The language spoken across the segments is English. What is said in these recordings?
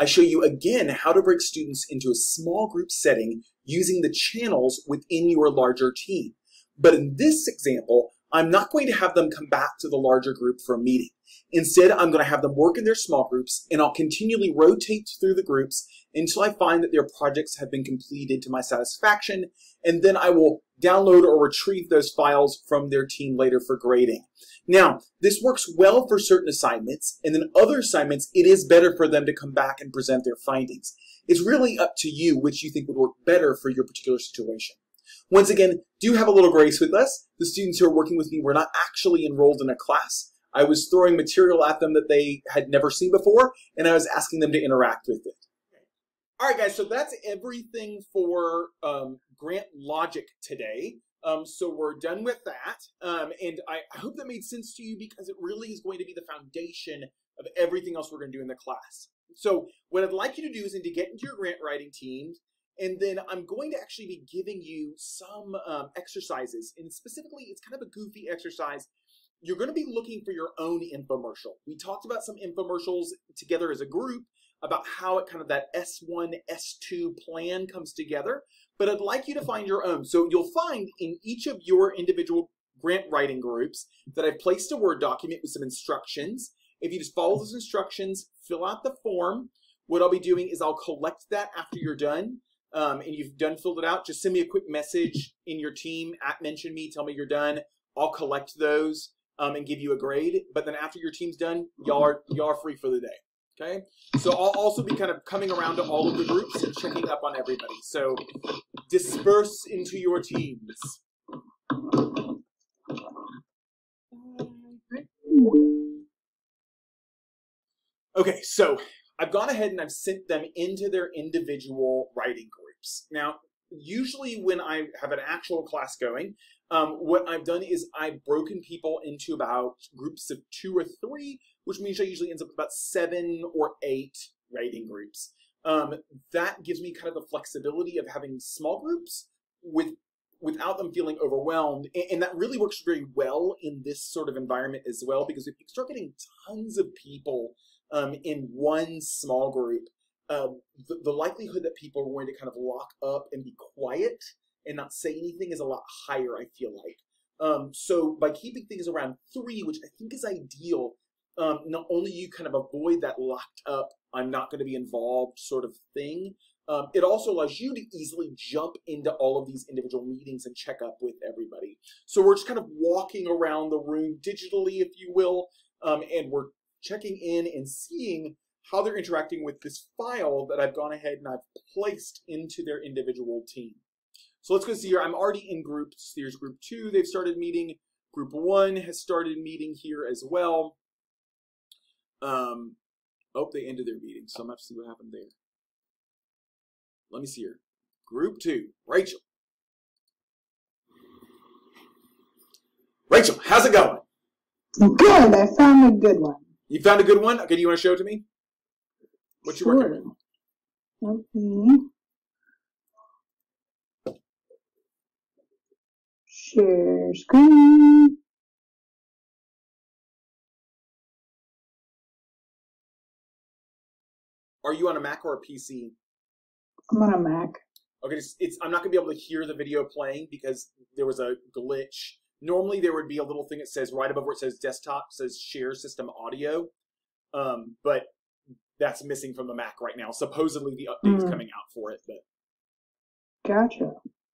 show you again how to break students into a small group setting using the channels within your larger team. But in this example, I'm not going to have them come back to the larger group for a meeting. Instead, I'm going to have them work in their small groups, and I'll continually rotate through the groups until I find that their projects have been completed to my satisfaction, and then I will download or retrieve those files from their team later for grading. Now, this works well for certain assignments, and then other assignments, it is better for them to come back and present their findings. It's really up to you which you think would work better for your particular situation. Once again, do have a little grace with us. The students who are working with me were not actually enrolled in a class. I was throwing material at them that they had never seen before, and I was asking them to interact with it. All right, guys, so that's everything for Grant Logic today. So we're done with that, and I hope that made sense to you because it really is going to be the foundation of everything else we're going to do in the class. So what I'd like you to do is to get into your grant writing teams, and then I'm going to actually be giving you some exercises, and specifically, it's kind of a goofy exercise. You're going to be looking for your own infomercial. We talked about some infomercials together as a group about how it kind of that S1, S2 plan comes together, but I'd like you to find your own. So you'll find in each of your individual grant writing groups that I've placed a Word document with some instructions. If you just follow those instructions, fill out the form, what I'll be doing is I'll collect that after you're done, and you've filled it out. Just send me a quick message in your team, @mention me, tell me you're done. I'll collect those and give you a grade. But then after your team's done, y'all are free for the day. Okay, so I'll also be kind of coming around to all of the groups and checking up on everybody. So disperse into your teams. Okay, so I've gone ahead and I've sent them into their individual writing groups. Now, usually when I have an actual class going, what I've done is I've broken people into about groups of 2 or 3, which means I usually ends up with about 7 or 8 writing groups. That gives me kind of the flexibility of having small groups without them feeling overwhelmed. And that really works very well in this sort of environment as well, because if you start getting tons of people in one small group, the likelihood that people are going to kind of lock up and be quiet and not say anything is a lot higher, I feel like. So by keeping things around 3, which I think is ideal, not only you kind of avoid that locked up, I'm not going to be involved sort of thing, it also allows you to easily jump into all of these individual meetings and check up with everybody. So we're just kind of walking around the room digitally, if you will, and we're checking in and seeing how they're interacting with this file that I've gone ahead and I've placed into their individual team. So let's go see here. I'm already in groups. Here's group 2. They've started meeting. Group 1 has started meeting here as well. Oh, they ended their meeting, so I'm going to have to see what happened there. Let me see here. Group 2, Rachel. Rachel, how's it going? Good. I found a good one. You found a good one? Okay, do you want to show it to me? What you working with? Okay. Share screen. Are you on a Mac or a PC? I'm on a Mac. Okay, I'm not going to be able to hear the video playing because there was a glitch. Normally there would be a little thing that says right above where it says desktop, says share system audio, but that's missing from the Mac right now. Supposedly the update is coming out for it, but. Gotcha.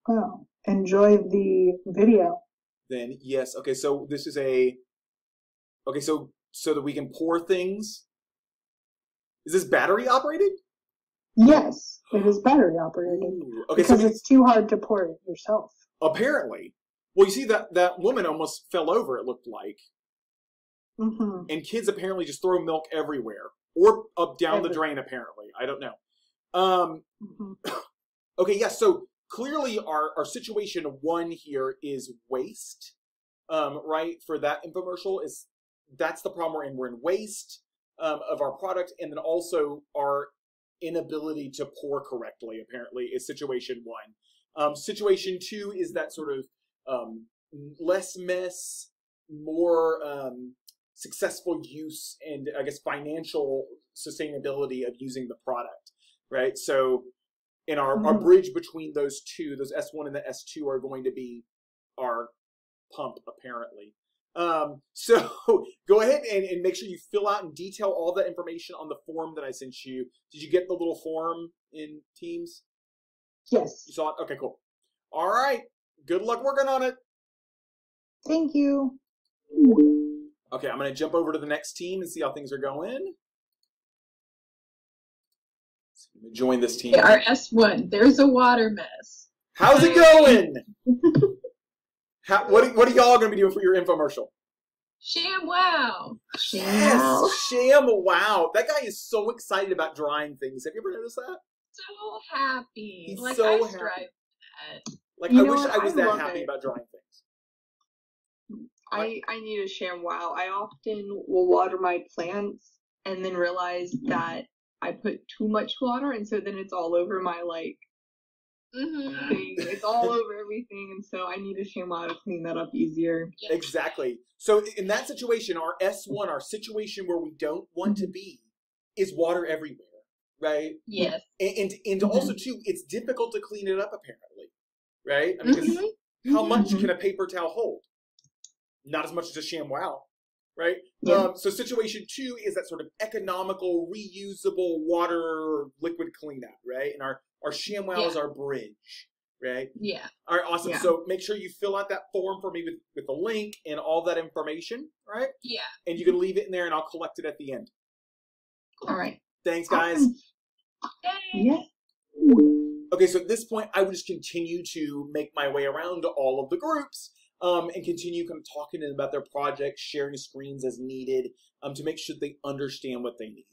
Well, enjoy the video. Then yes, okay. So this is so that we can pour things. Is this battery operated? Yes, it is battery operated. Ooh, okay, because it's too hard to pour it yourself. Apparently. Well, you see that woman almost fell over, it looked like. And kids apparently just throw milk everywhere. Or up down the drain, apparently. I don't know. Okay, yes, so clearly our situation 1 here is waste, right? For that infomercial, that's the problem we're in. We're in waste of our product, and then also our inability to pour correctly, apparently, is situation 1. Situation 2 is that sort of less mess, more successful use and I guess financial sustainability of using the product, right? So in our bridge between those two, those S1 and the S2 are going to be our pump, apparently. So go ahead and make sure you fill out in detail all the information on the form that I sent you. Did you get the little form in Teams? Yes. You saw it? Okay, cool. All right. Good luck working on it. Thank you. Okay, I'm going to jump over to the next team and see how things are going. So I'm going to join this team. Okay, our S1, there's a water mess. How's it going? What are y'all going to be doing for your infomercial? ShamWow. Yes, ShamWow. That guy is so excited about drying things. Have you ever noticed that? So happy. He's like, so I happy. strive for that. Like, You I know wish what? I was I that love happy it. about drying things. I need a ShamWow. I often will water my plants and then realize that I put too much water, and so then it's all over my thing. It's all over everything, and so I need a ShamWow to clean that up easier. Exactly. So in that situation, our S1, our situation where we don't want to be, is water everywhere, right? Yes. And also too, it's difficult to clean it up apparently, right? I mean, 'cause how much can a paper towel hold? Not as much as a ShamWow, right? Yeah. So situation 2 is that sort of economical, reusable water liquid cleanup, right? And our ShamWow is our bridge, right? Yeah. All right, awesome. Yeah. So make sure you fill out that form for me with the link and all that information, right? Yeah. And you can leave it in there and I'll collect it at the end. All right. Thanks, guys. Yeah. Okay, so at this point, I would just continue to make my way around to all of the groups and continue kind of talking to them about their projects, sharing screens as needed to make sure they understand what they need.